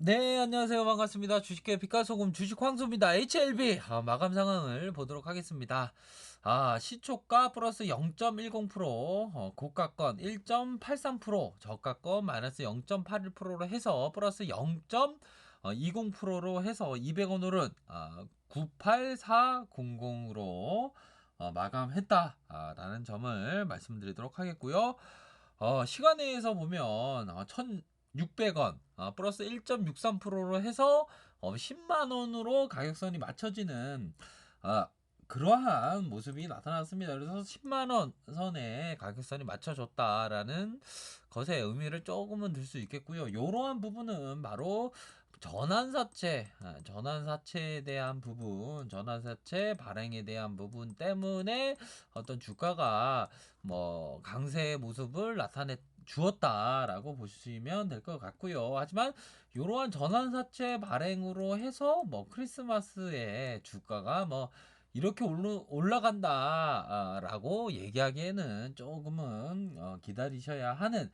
네, 안녕하세요. 반갑습니다. 주식회 피카소금 주식 황소입니다. HLB 마감 상황을 보도록 하겠습니다. 시초가 플러스 0.10%, 고가권 1.83%, 저가권 마이너스 0.81%로 해서 플러스 0.20%로 해서 200원 오른 98400으로 마감했다라는 점을 말씀드리도록 하겠고요. 시간에서 보면 1,600원 플러스 1.63%로 해서 10만 원으로 가격선이 맞춰지는 그러한 모습이 나타났습니다. 그래서 10만 원 선에 가격선이 맞춰졌다라는 것의 의미를 조금은 들 수 있겠고요. 이러한 부분은 바로 전환사채에 대한 부분, 전환사채 발행에 대한 부분 때문에 어떤 주가가 뭐 강세의 모습을 나타내 주었다라고 보시면 될 것 같고요. 하지만 이러한 전환사채 발행으로 해서 뭐 크리스마스에 주가가 뭐 이렇게 올라간다라고 얘기하기에는 조금은 기다리셔야 하는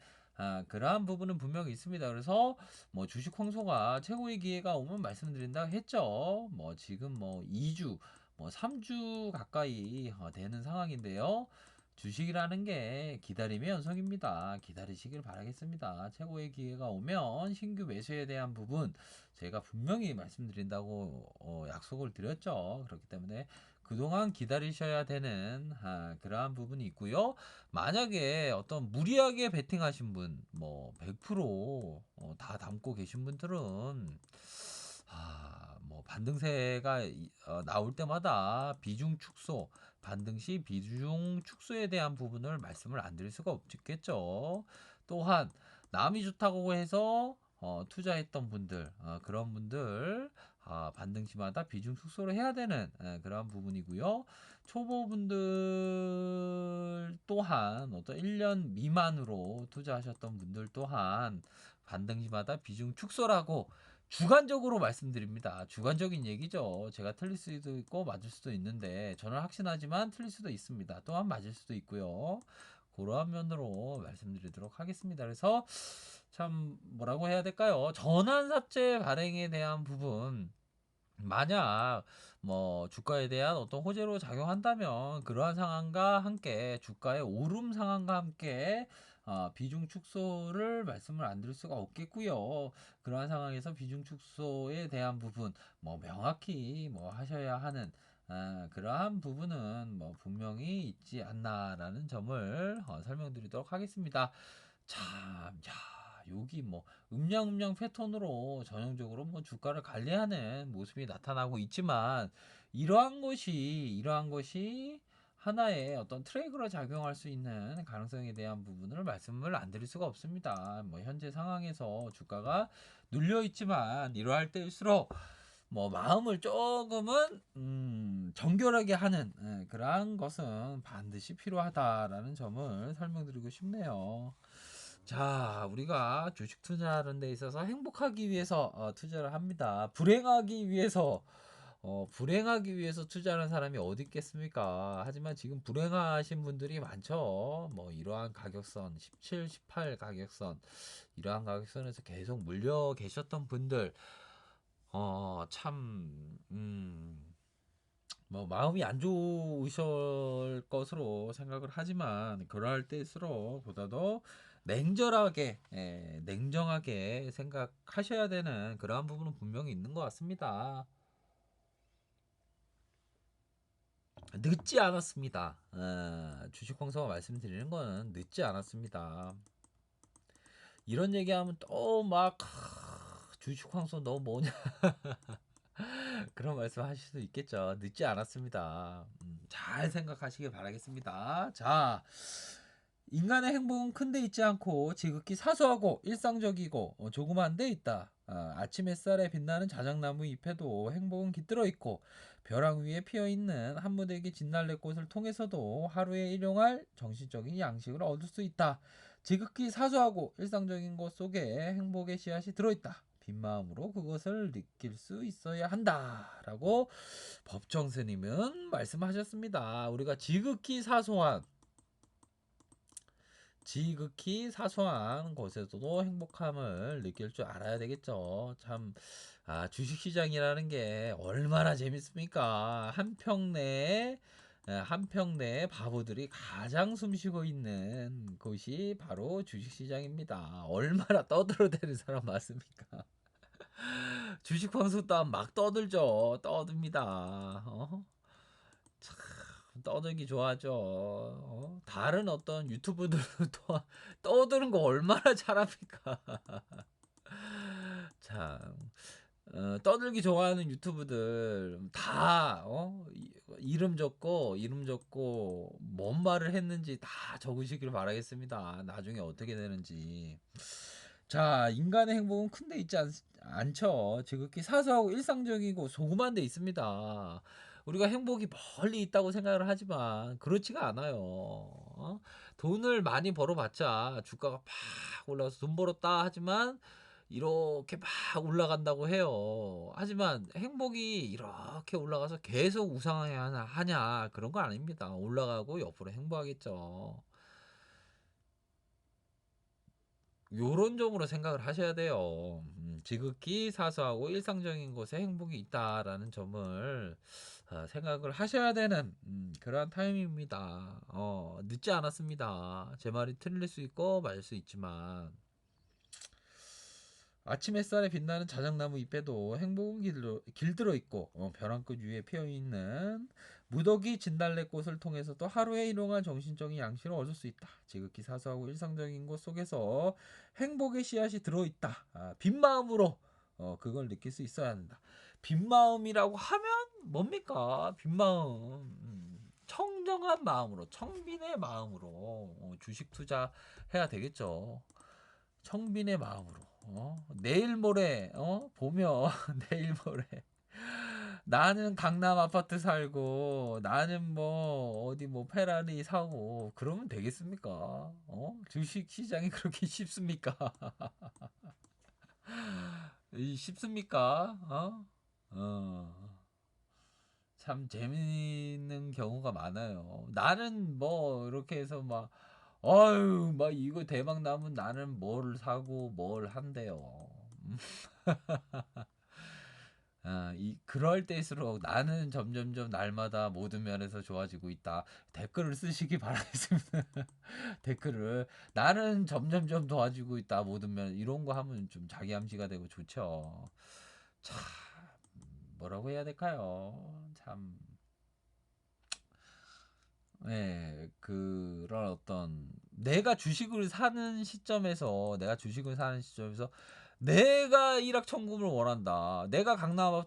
그러한 부분은 분명히 있습니다. 그래서 뭐 주식 홍소가 최고의 기회가 오면 말씀드린다 했죠. 뭐 지금 뭐 2주, 뭐 3주 가까이 되는 상황인데요. 주식이라는 게 기다림의 연속입니다. 기다리시길 바라겠습니다. 최고의 기회가 오면 신규 매수에 대한 부분 제가 분명히 말씀드린다고 약속을 드렸죠. 그렇기 때문에 그동안 기다리셔야 되는 그러한 부분이 있고요. 만약에 어떤 무리하게 베팅하신 분, 뭐 100%다 담고 계신 분들은 뭐 반등세가 나올 때마다 비중 축소, 반등 시 비중 축소에 대한 부분을 말씀을 안 드릴 수가 없겠죠. 또한 남이 좋다고 해서 투자했던 분들, 그런 분들 반등 시마다 비중 축소를 해야 되는 그런 부분이고요. 초보분들 또한 어떤 1년 미만으로 투자하셨던 분들 또한 반등 시마다 비중 축소라고 주관적으로 말씀드립니다. 주관적인 얘기죠. 제가 틀릴 수도 있고 맞을 수도 있는데 저는 확신하지만 틀릴 수도 있습니다. 또한 맞을 수도 있고요. 그러한 면으로 말씀드리도록 하겠습니다. 그래서 참 뭐라고 해야 될까요? 전환사채 발행에 대한 부분 만약 뭐 주가에 대한 어떤 호재로 작용한다면 그러한 상황과 함께 주가의 오름 상황과 함께 비중 축소를 말씀을 안 드릴 수가 없겠고요. 그러한 상황에서 비중 축소에 대한 부분 뭐 명확히 뭐 하셔야 하는 그러한 부분은 뭐 분명히 있지 않나라는 점을 설명드리도록 하겠습니다. 참, 야, 여기 뭐 음량음량 패턴으로 전형적으로 뭐 주가를 관리하는 모습이 나타나고 있지만 이러한 것이 하나의 어떤 트랙으로 작용할 수 있는 가능성에 대한 부분을 말씀을 안 드릴 수가 없습니다. 뭐 현재 상황에서 주가가 눌려 있지만 이러할 때일수록 뭐 마음을 조금은 정결하게 하는 그러한 것은 반드시 필요하다라는 점을 설명드리고 싶네요. 자, 우리가 주식 투자하는 데 있어서 행복하기 위해서 투자를 합니다. 불행하기 위해서 투자하는 사람이 어디 있겠습니까? 하지만 지금 불행하신 분들이 많죠. 뭐 이러한 가격선, 17, 18 가격선, 이러한 가격선에서 계속 물려 계셨던 분들, 참, 뭐 마음이 안 좋으실 것으로 생각을 하지만 그러할 때일수록 보다도 냉정하게 생각하셔야 되는 그러한 부분은 분명히 있는 것 같습니다. 늦지 않았습니다. 주식 황성가 말씀드리는 거는 늦지 않았습니다. 이런 얘기하면 또 막 주식 황성 너 뭐냐 그런 말씀 하실 수도 있겠죠. 늦지 않았습니다. 잘 생각하시길 바라겠습니다. 자, 인간의 행복은 큰 데 있지 않고 지극히 사소하고 일상적이고 조그만 데 있다. 아침 햇살에 빛나는 자작나무 잎에도 행복은 깃들어 있고 벼랑 위에 피어 있는 한 무더기 진달래꽃을 통해서도 하루에 일용할 정신적인 양식을 얻을 수 있다. 지극히 사소하고 일상적인 것 속에 행복의 씨앗이 들어 있다. 빈 마음으로 그것을 느낄 수 있어야 한다라고 법정 스님은 말씀하셨습니다. 우리가 지극히 사소한 지극히 사소한 것에서도 행복함을 느낄 줄 알아야 되겠죠. 참, 주식시장이라는 게 얼마나 재밌습니까? 한평내에 바보들이 가장 숨쉬고 있는 곳이 바로 주식시장입니다. 얼마나 떠들어대는 사람 많습니까? 주식 방송 따면 막 떠들죠. 떠듭니다. 참 떠들기 좋아하죠. 다른 어떤 유튜브들도 또 떠드는 거 얼마나 잘합니까? 참, 떠들기 좋아하는 유튜브들 다 이름 적고 뭔 말을 했는지 다 적으시길 바라겠습니다. 나중에 어떻게 되는지. 자, 인간의 행복은 큰데 있지 않죠. 지극히 사소하고 일상적이고 소그만 데 있습니다. 우리가 행복이 멀리 있다고 생각을 하지만 그렇지가 않아요. 돈을 많이 벌어봤자 주가가 팍 올라가서 돈 벌었다 하지만 이렇게 막 올라간다고 해요. 하지만 행복이 이렇게 올라가서 계속 우상해야 하냐 그런 거 아닙니다. 올라가고 옆으로 행복하겠죠. 요런 점으로 생각을 하셔야 돼요. 지극히 사소하고 일상적인 곳에 행복이 있다라는 점을 생각을 하셔야 되는 그러한 타임입니다. 늦지 않았습니다. 제 말이 틀릴 수 있고 맞을 수 있지만 아침 햇살에 빛나는 자작나무 잎에도 행복은 길들어 있고 벼랑 끝 위에 피어있는 무더기 진달래꽃을 통해서도 하루에 일용할 정신적인 양식을 얻을 수 있다. 지극히 사소하고 일상적인 곳 속에서 행복의 씨앗이 들어있다. 빈 마음으로 그걸 느낄 수 있어야 한다. 빈 마음이라고 하면 뭡니까? 빈 마음. 청정한 마음으로, 청빈의 마음으로 주식 투자해야 되겠죠. 청빈의 마음으로. 내일 모레 보면 내일 모레 나는 강남 아파트 살고 나는 뭐 어디 뭐 페라리 사고 그러면 되겠습니까? 주식 시장이 그렇게 쉽습니까? 쉽습니까? 참 재미있는 경우가 많아요. 나는 뭐 이렇게 해서 막 아유 막 이거 대박 나면 나는 뭘 사고 뭘 한대요. 그럴 때일수록 나는 점점점 날마다 모든 면에서 좋아지고 있다. 댓글을 쓰시기 바라겠습니다. 댓글을 나는 점점점 좋아지고 있다. 모든 면 이런 거 하면 좀 자기 암시가 되고 좋죠. 참 뭐라고 해야 될까요? 참 그런 어떤 내가 주식을 사는 시점에서 내가 일확천금을 원한다. 내가 강남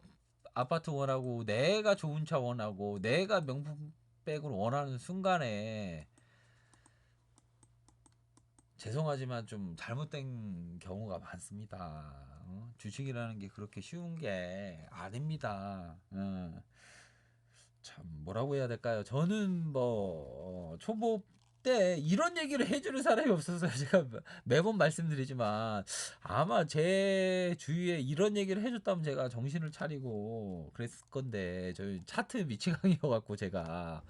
아파트 원하고 내가 좋은 차 원하고 내가 명품 백을 원하는 순간에 죄송하지만 좀 잘못된 경우가 많습니다. 주식이라는 게 그렇게 쉬운 게 아닙니다. 참 뭐라고 해야 될까요? 저는 뭐 초보 때 이런 얘기를 해주는 사람이 없어서 제가 매번 말씀드리지만 아마 제 주위에 이런 얘기를 해줬다면 제가 정신을 차리고 그랬을 건데 저희 차트 미치광이어갖고 제가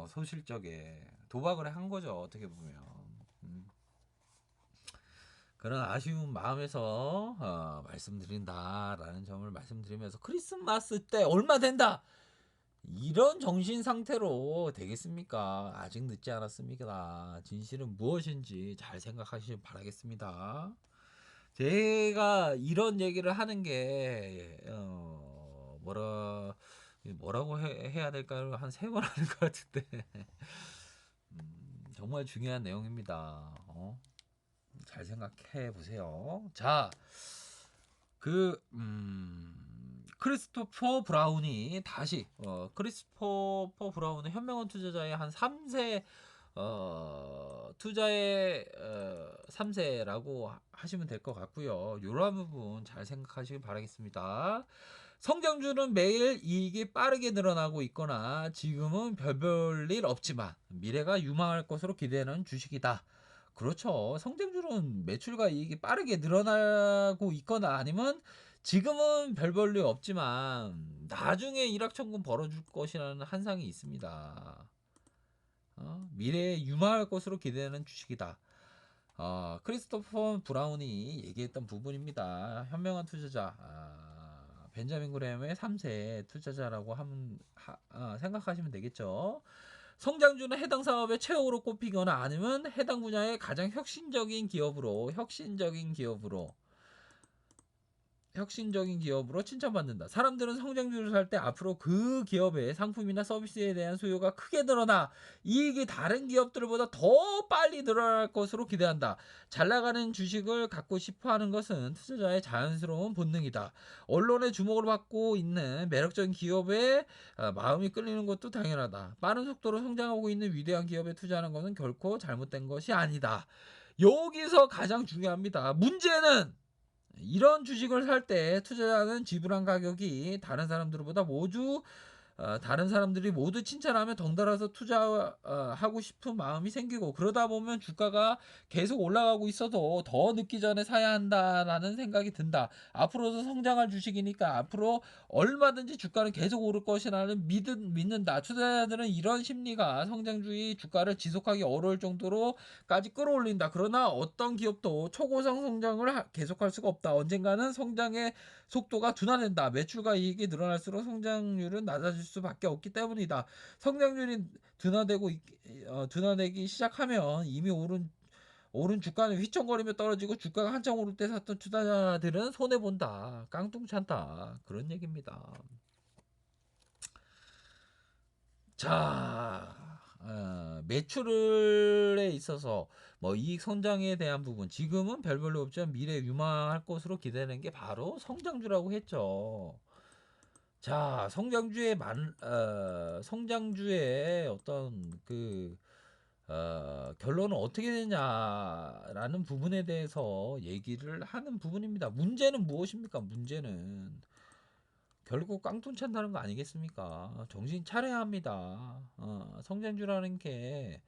소실적에 도박을 한 거죠 어떻게 보면. 그런 아쉬운 마음에서 말씀드린다라는 점을 말씀드리면서 크리스마스 때 얼마 된다 이런 정신 상태로 되겠습니까? 아직 늦지 않았습니다. 진실은 무엇인지 잘 생각하시길 바라겠습니다. 제가 이런 얘기를 하는 게 뭐라고 해야 될까요? 한 3번 하는 것 같은데 정말 중요한 내용입니다. 잘 생각해 보세요. 자, 크리스토퍼 브라운이 다시 크리스토퍼 브라운은 현명한 투자자의 한 3세 투자의 3세라고 하시면 될 것 같고요. 이런 부분 잘 생각하시길 바라겠습니다. 성장주는 매일 이익이 빠르게 늘어나고 있거나 지금은 별볼일 없지만 미래가 유망할 것으로 기대하는 주식이다. 그렇죠. 성장주는 매출과 이익이 빠르게 늘어나고 있거나 아니면 지금은 별 볼 일 없지만 나중에 일확천금 벌어줄 것이라는 한상이 있습니다. 미래에 유망할 것으로 기대되는 주식이다. 크리스토퍼 브라운이 얘기했던 부분입니다. 현명한 투자자, 벤자민 그레엄의 3세 투자자라고 생각하시면 되겠죠. 성장주는 해당 사업의 최고로 꼽히거나 아니면 해당 분야의 가장 혁신적인 기업으로 칭찬받는다. 사람들은 성장주를 살 때 앞으로 그 기업의 상품이나 서비스에 대한 수요가 크게 늘어나 이익이 다른 기업들보다 더 빨리 늘어날 것으로 기대한다. 잘 나가는 주식을 갖고 싶어 하는 것은 투자자의 자연스러운 본능이다. 언론의 주목을 받고 있는 매력적인 기업에 마음이 끌리는 것도 당연하다. 빠른 속도로 성장하고 있는 위대한 기업에 투자하는 것은 결코 잘못된 것이 아니다. 여기서 가장 중요합니다. 문제는 이런 주식을 살 때 투자자는 지불한 가격이 다른 사람들이 모두 칭찬하면 덩달아서 투자하고 싶은 마음이 생기고, 그러다 보면 주가가 계속 올라가고 있어도 더 늦기 전에 사야 한다라는 생각이 든다. 앞으로도 성장할 주식이니까 앞으로 얼마든지 주가는 계속 오를 것이라는 믿는다. 투자자들은 이런 심리가 성장주의 주가를 지속하기 어려울 정도로까지 끌어올린다. 그러나 어떤 기업도 초고상 성장을 계속할 수가 없다. 언젠가는 성장의 속도가 둔화된다. 매출과 이익이 늘어날수록 성장률은 낮아질 수밖에 없기 때문이다. 성장률이 둔화되기 시작하면 이미 오른 주가는 휘청거리며 떨어지고, 주가가 한창 오를 때 샀던 투자자들은 손해본다. 깡통찬다. 그런 얘기입니다. 자, 매출에 있어서 뭐 이익 성장에 대한 부분, 지금은 별 볼일 없지만 미래에 유망할 것으로 기대되는 게 바로 성장주라고 했죠. 자, 성장주의 어떤 결론은 어떻게 되냐라는 부분에 대해서 얘기를 하는 부분입니다. 문제는 무엇입니까? 문제는 결국 깡통 찬다는 거 아니겠습니까? 정신 차려야 합니다. 성장주라는 게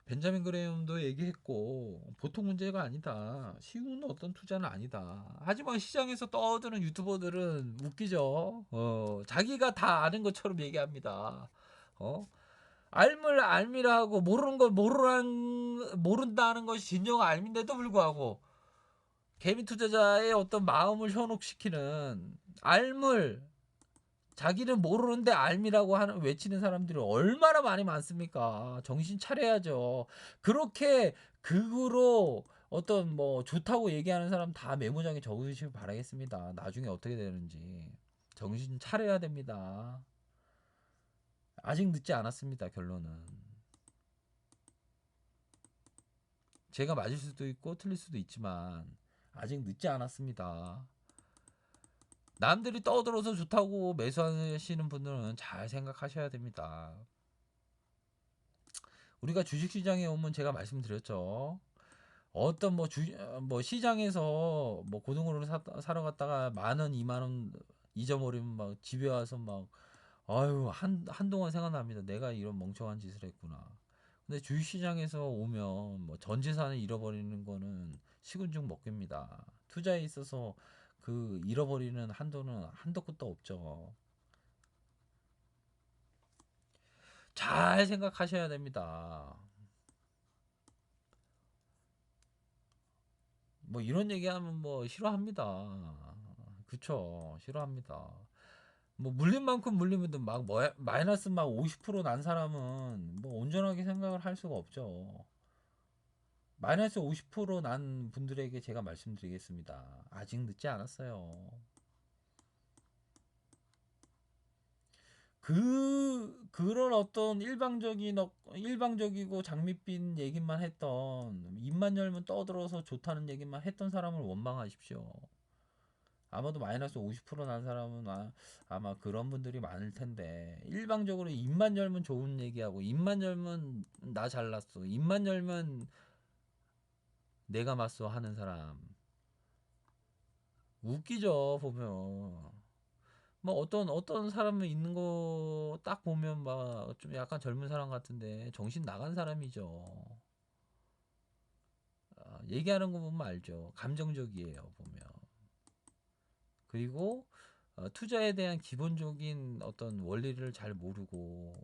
벤자민 그레엄도 얘기했고 보통 문제가 아니다. 쉬운 어떤 투자는 아니다. 하지만 시장에서 떠드는 유튜버들은 웃기죠. 자기가 다 아는 것처럼 얘기합니다. 알미라 하고 모르는 걸 모른다는 것이 진정 알미인데도 불구하고 개미 투자자의 어떤 마음을 현혹시키는 알물, 자기는 모르는데 알미라고 외치는 사람들이 얼마나 많습니까? 정신 차려야죠. 그렇게 극으로 어떤 뭐 좋다고 얘기하는 사람 다 메모장에 적으시길 바라겠습니다. 나중에 어떻게 되는지 정신 차려야 됩니다. 아직 늦지 않았습니다. 결론은 제가 맞을 수도 있고 틀릴 수도 있지만 아직 늦지 않았습니다. 남들이 떠들어서 좋다고 매수하시는 분들은 잘 생각하셔야 됩니다. 우리가 주식시장에 오면 제가 말씀드렸죠. 어떤 뭐 시장에서 뭐 고등어를 사러 갔다가 10,000원, 20,000원 잊어버리면 막 집에 와서 막 아유 한동안 생각납니다. 내가 이런 멍청한 짓을 했구나. 근데 주식시장에서 오면 뭐 전 재산을 잃어버리는 거는 식은 죽 먹깁니다. 투자에 있어서 그 잃어버리는 한도는 한도 끝도 없죠. 잘 생각하셔야 됩니다. 뭐 이런 얘기하면 뭐 싫어합니다. 그쵸? 싫어합니다. 뭐 물린 만큼 물리면 막 마이너스 막 50%난 사람은 뭐 온전하게 생각을 할 수가 없죠. 마이너스 50%난 분들에게 제가 말씀드리겠습니다. 아직 늦지 않았어요. 그런 어떤 일방적이고 장밋빛 얘기만 했던, 입만 열면 떠들어서 좋다는 얘기만 했던 사람을 원망하십시오. 아마도 마이너스 50%난 사람은 아마 그런 분들이 많을 텐데, 일방적으로 입만 열면 좋은 얘기하고, 입만 열면 나 잘났어, 입만 열면 내가 맞서 하는 사람 웃기죠. 보면 뭐 어떤 사람은 있는 거 딱 보면 막 좀 약간 젊은 사람 같은데 정신 나간 사람이죠. 얘기하는 거 보면 알죠. 감정적이에요, 보면. 그리고 투자에 대한 기본적인 어떤 원리를 잘 모르고,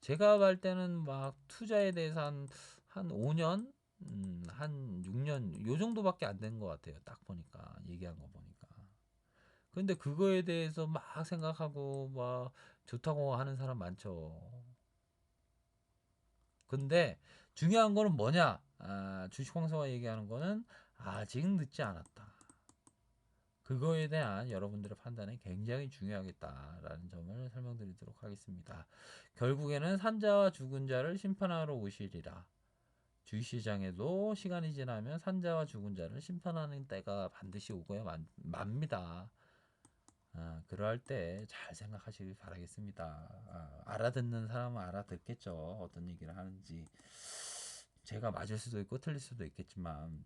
제가 볼 때는 막 투자에 대해서 한 5년, 한 6년 요 정도밖에 안 된 것 같아요. 딱 보니까 얘기한 거 보니까. 근데 그거에 대해서 막 생각하고 막 좋다고 하는 사람 많죠. 근데 중요한 거는 뭐냐? 주식 황소가 얘기하는 거는 아직 늦지 않았다. 그거에 대한 여러분들의 판단이 굉장히 중요하겠다라는 점을 설명드리도록 하겠습니다. 결국에는 산자와 죽은 자를 심판하러 오시리라. 주식시장에도 시간이 지나면 산자와 죽은 자를 심판하는 때가 반드시 오고야 맙니다. 그럴 때 잘 생각하시길 바라겠습니다. 알아듣는 사람은 알아듣겠죠. 어떤 얘기를 하는지. 제가 맞을 수도 있고 틀릴 수도 있겠지만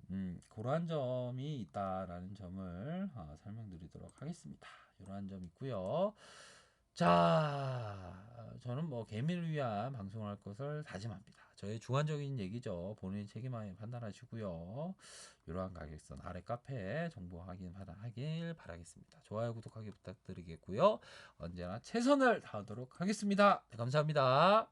그러한 점이 있다라는 점을 설명드리도록 하겠습니다. 이러한 점 있고요. 자, 저는 뭐 개미를 위한 방송을 할 것을 다짐합니다. 저의 주관적인 얘기죠. 본인이 책임하에 판단하시고요. 이러한 가격선 아래 카페 정보 하길 바라겠습니다. 좋아요, 구독하기 부탁드리겠고요. 언제나 최선을 다하도록 하겠습니다. 네, 감사합니다.